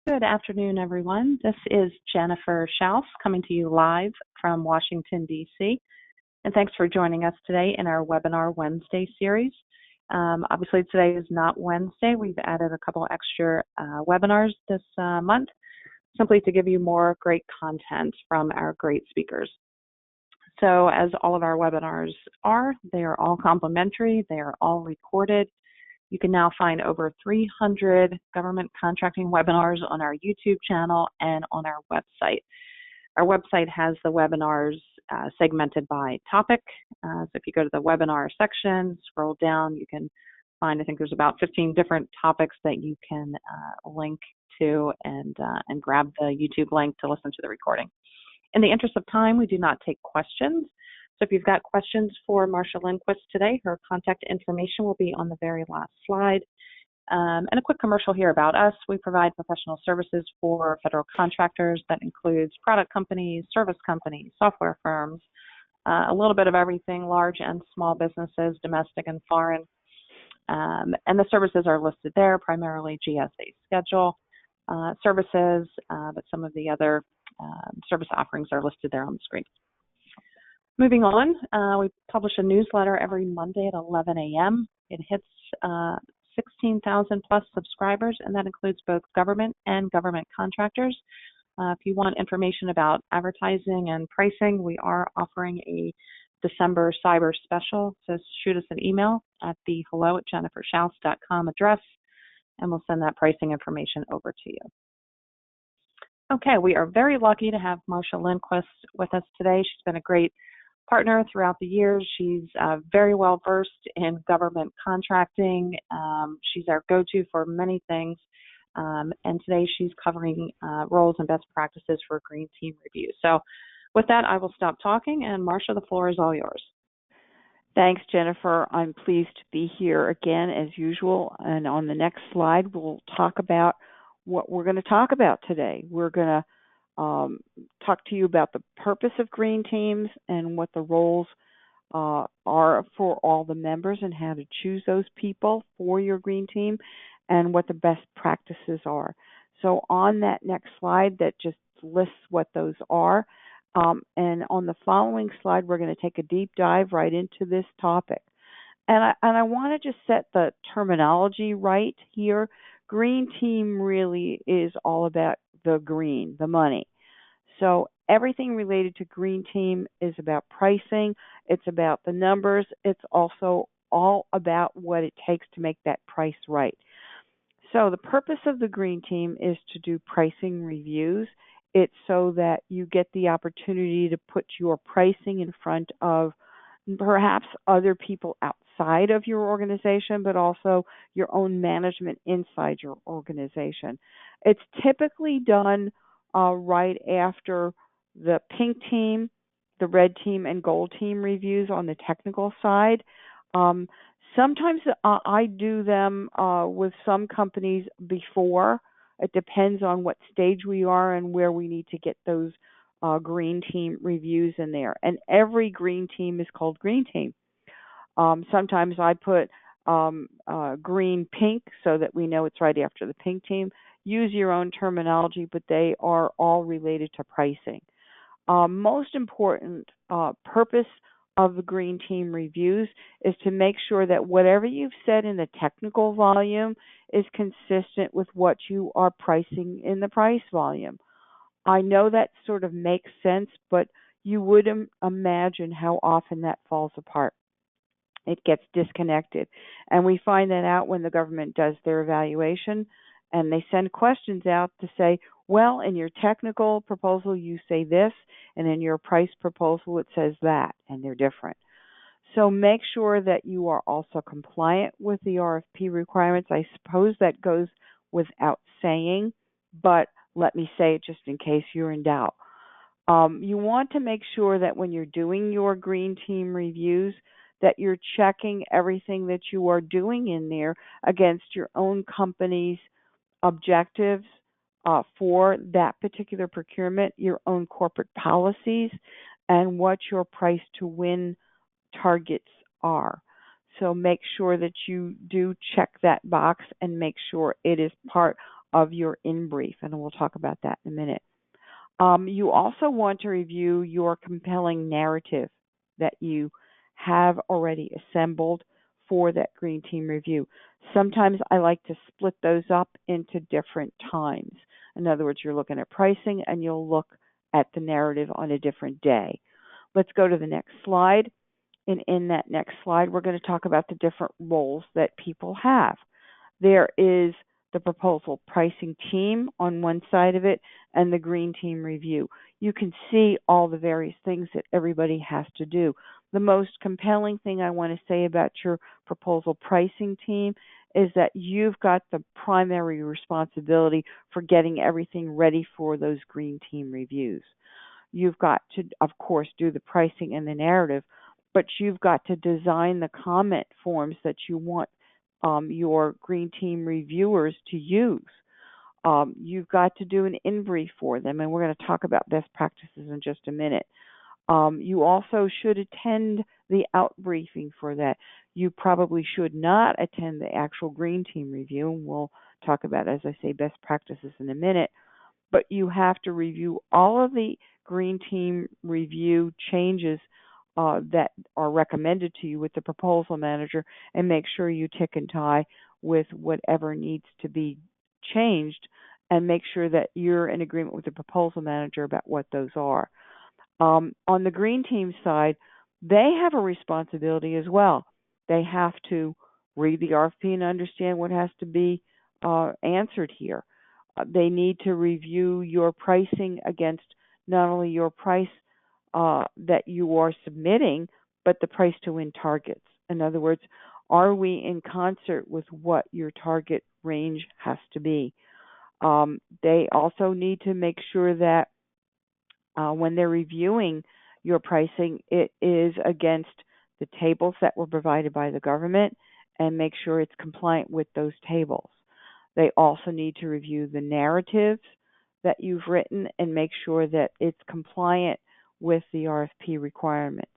Good afternoon, everyone. This is Jennifer Schaus coming to you live from Washington, D.C. And thanks for joining us today in our Webinar Wednesday series. Obviously, today is not Wednesday. We've added a couple extra webinars this month, simply to give you more great content from our great speakers. So as all of our webinars are, they are all complimentary. They are all recorded. You can now find over 300 government contracting webinars on our YouTube channel and on our website. Our website has the webinars segmented by topic. So if you go to the webinar section, scroll down, you can find, I think there's about 15 different topics that you can link to and grab the YouTube link to listen to the recording. In the interest of time, we do not take questions. So if you've got questions for Marsha Lindquist today, her contact information will be on the very last slide. And a quick commercial here about us. We provide professional services for federal contractors. That includes product companies, service companies, software firms, a little bit of everything, large and small businesses, domestic and foreign. And the services are listed there, primarily GSA schedule services, but some of the other service offerings are listed there on the screen. Moving on, we publish a newsletter every Monday at 11 a.m. It hits 16,000 plus subscribers, and that includes both government and government contractors. If you want information about advertising and pricing, we are offering a December cyber special. So shoot us an email at the hello@jenniferschaus.com address, and we'll send that pricing information over to you. Okay, we are very lucky to have Marsha Lindquist with us today. She's been a great partner throughout the years. She's very well versed in government contracting. She's our go-to for many things. And today she's covering roles and best practices for green team review. So with that, I will stop talking, and Marsha, the floor is all yours. Thanks, Jennifer. I'm pleased to be here again as usual. And on the next slide, we'll talk about what we're going to talk about today. We're going to talk to you about the purpose of green teams and what the roles are for all the members and how to choose those people for your green team and what the best practices are. So on that next slide, that just lists what those are. And on the following slide, we're going to take a deep dive right into this topic. And I want to just set the terminology right here. Green team really is all about the green, the money. So everything related to green team is about pricing. It's about the numbers. It's also all about what it takes to make that price right. So the purpose of the green team is to do pricing reviews. It's so that you get the opportunity to put your pricing in front of perhaps other people outside of your organization, but also your own management inside your organization. It's typically done right after the pink team, the red team, and gold team reviews on the technical side. Sometimes I do them with some companies before. It depends on what stage we are and where we need to get those green team reviews in there. And every green team is called green team. Sometimes I put green pink so that we know it's right after the pink team. Use your own terminology, but they are all related to pricing. Most important purpose of the green team reviews is to make sure that whatever you've said in the technical volume is consistent with what you are pricing in the price volume. I know that sort of makes sense, but you would imagine how often that falls apart. It gets disconnected. And we find that out when the government does their evaluation and they send questions out to say, well, in your technical proposal, you say this, and in your price proposal, it says that, and they're different. So make sure that you are also compliant with the RFP requirements. I suppose that goes without saying, but let me say it just in case you're in doubt. You want to make sure that when you're doing your green team reviews, that you're checking everything that you are doing in there against your own company's objectives for that particular procurement, your own corporate policies, and what your price to win targets are. So make sure that you do check that box and make sure it is part of your in-brief, and we'll talk about that in a minute. You also want to review your compelling narrative that you have already assembled for that green team review. Sometimes I like to split those up into different times. In other words, you're looking at pricing and you'll look at the narrative on a different day. Let's go to the next slide. And in that next slide, we're going to talk about the different roles that people have. There is the proposal pricing team on one side of it and the green team review. You can see all the various things that everybody has to do. The most compelling thing I want to say about your proposal pricing team is that you've got the primary responsibility for getting everything ready for those green team reviews. You've got to, of course, do the pricing and the narrative, but you've got to design the comment forms that you want your green team reviewers to use. You've got to do an in-brief for them, and we're going to talk about best practices in just a minute. You also should attend the out-briefing for that. You probably should not attend the actual green team review, and we'll talk about, as I say, best practices in a minute. But you have to review all of the green team review changes that are recommended to you with the proposal manager and make sure you tick and tie with whatever needs to be changed and make sure that you're in agreement with the proposal manager about what those are. On the green team side, they have a responsibility as well. They have to read the RFP and understand what has to be answered here. They need to review your pricing against not only your price that you are submitting, but the price to win targets. In other words, are we in concert with what your target range has to be? They also need to make sure that when they're reviewing your pricing, it is against the tables that were provided by the government and make sure it's compliant with those tables. They also need to review the narratives that you've written and make sure that it's compliant with the RFP requirements.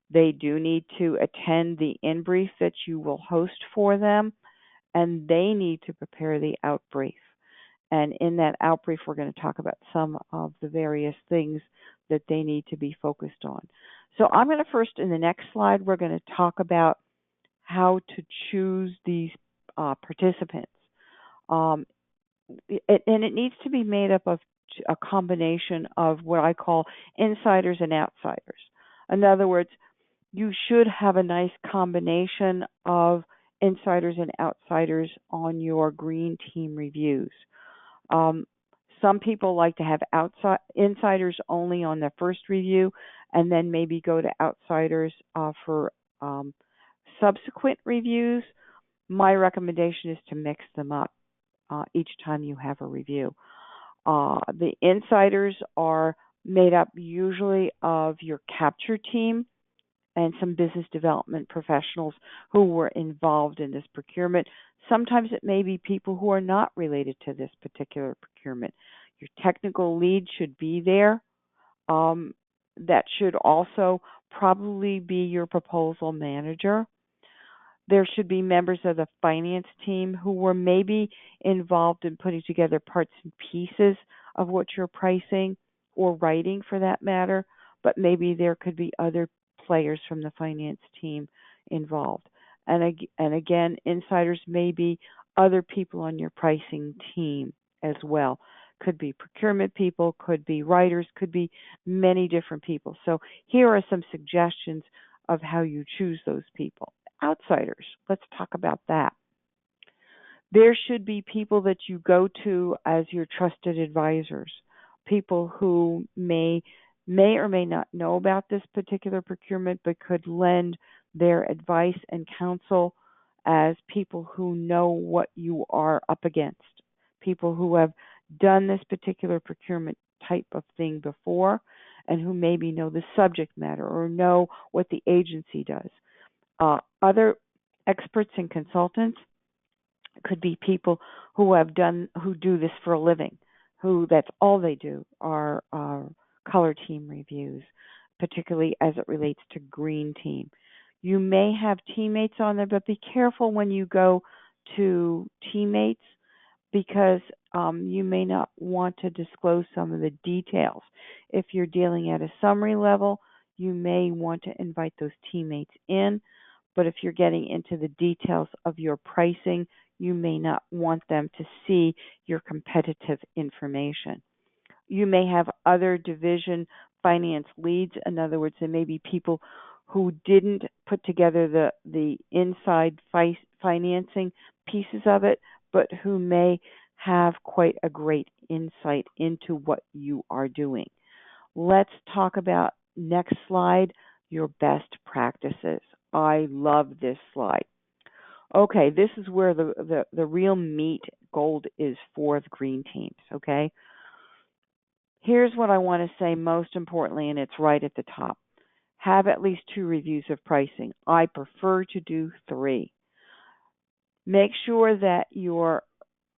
They do need to attend the in-brief that you will host for them, and they need to prepare the out-brief. And in that out-brief, we're going to talk about some of the various things that they need to be focused on. So I'm going to first, in the next slide, we're going to talk about how to choose these participants. And it needs to be made up of a combination of what I call insiders and outsiders. In other words, you should have a nice combination of insiders and outsiders on your green team reviews. Some people like to have insiders only on the first review and then maybe go to outsiders for subsequent reviews. My recommendation is to mix them up each time you have a review. The insiders are made up usually of your capture team and some business development professionals who were involved in this procurement. Sometimes it may be people who are not related to this particular procurement. Your technical lead should be there. That should also probably be your proposal manager. There should be members of the finance team who were maybe involved in putting together parts and pieces of what you're pricing or writing for that matter, but maybe there could be other players from the finance team involved. And again, insiders may be other people on your pricing team as well. Could be procurement people, could be writers, could be many different people. So here are some suggestions of how you choose those people. Outsiders, let's talk about that. There should be people that you go to as your trusted advisors, people who may or may not know about this particular procurement but could lend their advice and counsel as people who know what you are up against, people who have done this particular procurement type of thing before and who maybe know the subject matter or know what the agency does. Other experts and consultants could be people who do this for a living, who that's all they do are color team reviews, particularly as it relates to green team. You may have teammates on there, but be careful when you go to teammates because you may not want to disclose some of the details. If you're dealing at a summary level, you may want to invite those teammates in, but if you're getting into the details of your pricing, you may not want them to see your competitive information. You may have other division finance leads. In other words, there may be people who didn't put together the inside financing pieces of it, but who may have quite a great insight into what you are doing. Let's talk about, next slide, your best practices. I love this slide. Okay, this is where the real meat gold is for the green teams, okay? Here's what I want to say most importantly, and it's right at the top. Have at least 2 reviews of pricing. I prefer to do 3. Make sure that your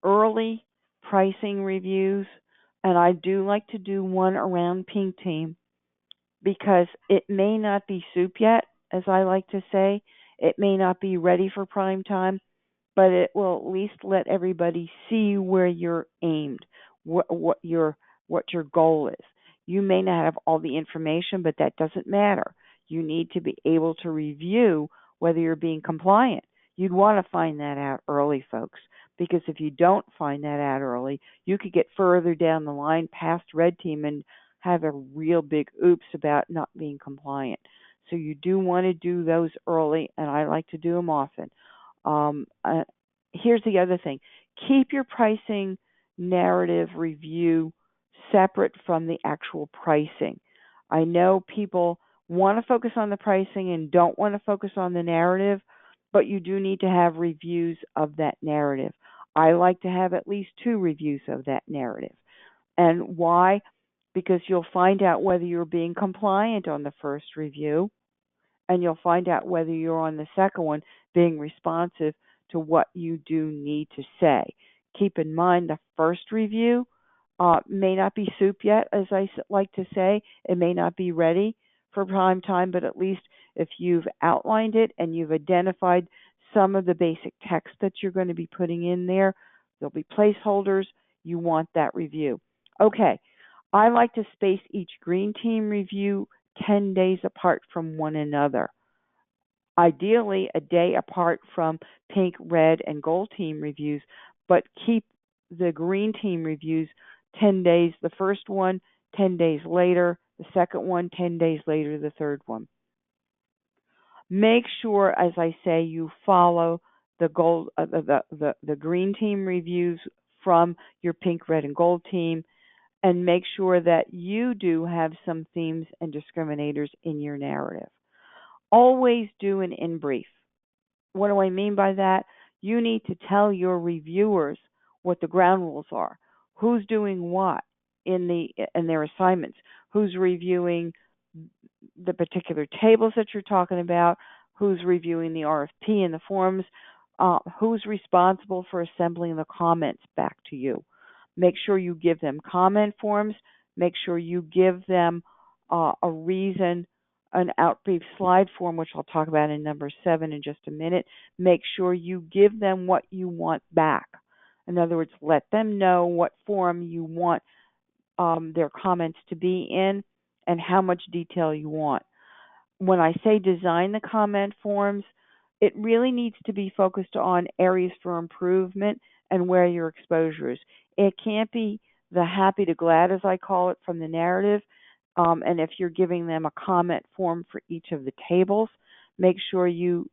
early pricing reviews, and I do like to do one around pink team, because it may not be soup yet, as I like to say. It may not be ready for prime time, but it will at least let everybody see where you're aimed, what your goal is. You may not have all the information, but that doesn't matter. You need to be able to review whether you're being compliant. You'd want to find that out early, folks, because if you don't find that out early, you could get further down the line past red team and have a real big oops about not being compliant. So you do want to do those early, and I like to do them often. Here's the other thing. Keep your pricing narrative review separate from the actual pricing. I know people want to focus on the pricing and don't want to focus on the narrative, but you do need to have reviews of that narrative. I like to have at least 2 reviews of that narrative. And why? Because you'll find out whether you're being compliant on the first review, and you'll find out whether you're on the second one being responsive to what you do need to say. Keep in mind the first review may not be soup yet, as I like to say. It may not be ready for prime time, but at least if you've outlined it and you've identified some of the basic text that you're going to be putting in there, there'll be placeholders. You want that review. Okay, I like to space each green team review 10 days apart from one another. Ideally, a day apart from pink, red, and gold team reviews, but keep the green team reviews 10 days, the first one 10 days later, the second one 10 days later, the third one. Make sure, as I say, you follow the green team reviews from your pink, red, and gold team, and make sure that you do have some themes and discriminators in your narrative. Always do an in-brief. What do I mean by that? You need to tell your reviewers what the ground rules are, who's doing what in their assignments, who's reviewing the particular tables that you're talking about, who's reviewing the RFP and the forms, who's responsible for assembling the comments back to you. Make sure you give them comment forms. Make sure you give them a reason, an outbrief slide form, which I'll talk about in number 7 in just a minute. Make sure you give them what you want back. In other words, let them know what form you want their comments to be in and how much detail you want. When I say design the comment forms, it really needs to be focused on areas for improvement and where your exposure is. It can't be the happy to glad, as I call it, from the narrative. And if you're giving them a comment form for each of the tables, make sure you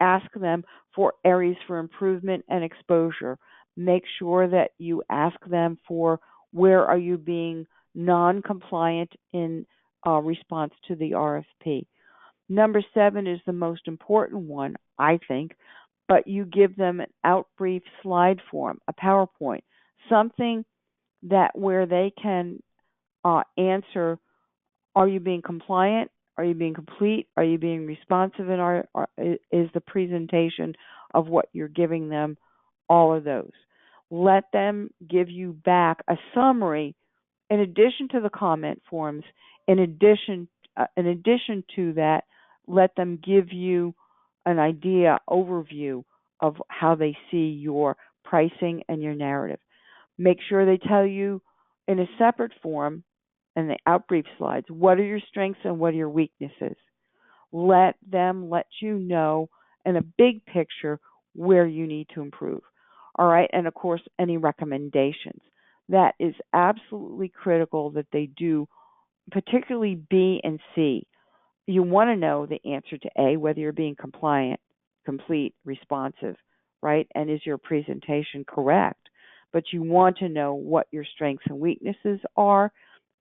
ask them for areas for improvement and exposure. Make sure that you ask them for where are you being non-compliant in response to the RFP. Number 7 is the most important one, I think, but you give them an outbrief slide form, a PowerPoint, something that where they can answer, are you being compliant? Are you being complete? Are you being responsive? And is the presentation of what you're giving them all of those? Let them give you back a summary in addition to the comment forms. In addition to that, let them give you an idea, overview of how they see your pricing and your narrative. Make sure they tell you in a separate form in the outbrief slides, what are your strengths and what are your weaknesses? Let them let you know in a big picture where you need to improve. All right, and of course, any recommendations. That is absolutely critical that they do, particularly B and C. You want to know the answer to A, whether you're being compliant, complete, responsive, right? And is your presentation correct? But you want to know what your strengths and weaknesses are,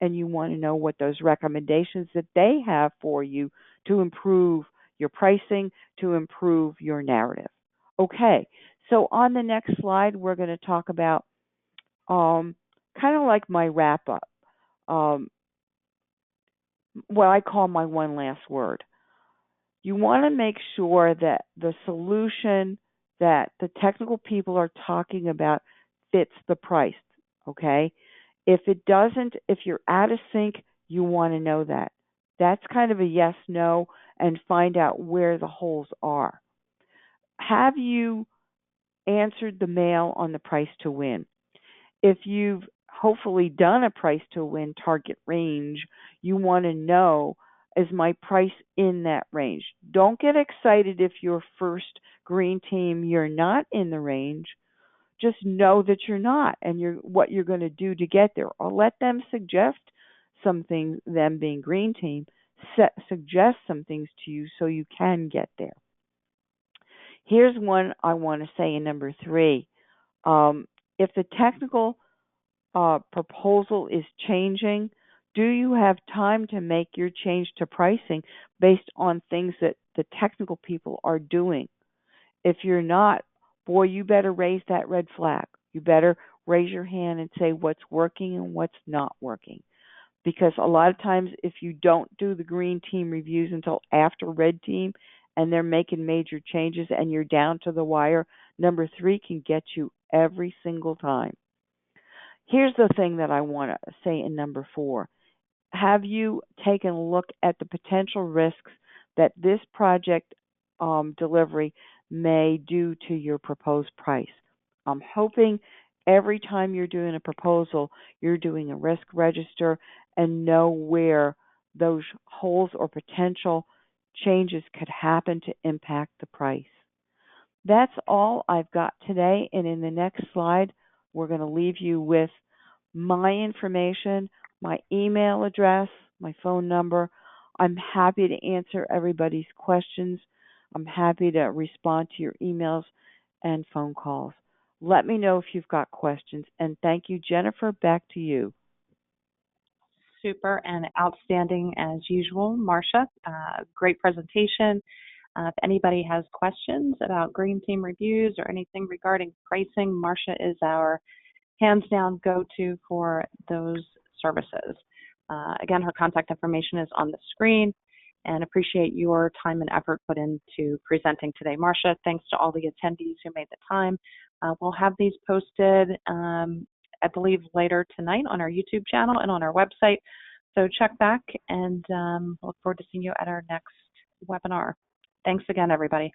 and you want to know what those recommendations that they have for you to improve your pricing, to improve your narrative. Okay, so on the next slide, we're going to talk about kind of like my wrap up, what I call my one last word. You want to make sure that the solution that the technical people are talking about fits the price, okay? If it doesn't, if you're out of sync, you want to know that. That's kind of a yes, no, and find out where the holes are. Have you answered the mail on the price to win? If you've hopefully done a price to win target range, you want to know, is my price in that range? Don't get excited if your first green team you're not in the range. Just know that you're not, and what you're going to do to get there. Or let them suggest some things, them being green team, suggest some things to you so you can get there. Here's one I want to say in number 3. If the technical proposal is changing, do you have time to make your change to pricing based on things that the technical people are doing? If you're not, boy, you better raise that red flag. You better raise your hand and say what's working and what's not working. Because a lot of times if you don't do the green team reviews until after red team and they're making major changes and you're down to the wire, number 3 can get you every single time. Here's the thing that I want to say in number 4. Have you taken a look at the potential risks that this project delivery may do to your proposed price? I'm hoping every time you're doing a proposal, you're doing a risk register and know where those holes or potential changes could happen to impact the price. That's all I've got today, and in the next slide, we're going to leave you with my information, my email address, my phone number. I'm happy to answer everybody's questions. I'm happy to respond to your emails and phone calls. Let me know if you've got questions. And thank you, Jennifer. Back to you. Super and outstanding as usual, Marcia. Great presentation. If anybody has questions about green team reviews or anything regarding pricing, Marcia is our hands down go-to for those services. Again, her contact information is on the screen, and appreciate your time and effort put into presenting today. Marcia, thanks to all the attendees who made the time. We'll have these posted, I believe, later tonight on our YouTube channel and on our website. So check back, and look forward to seeing you at our next webinar. Thanks again, everybody.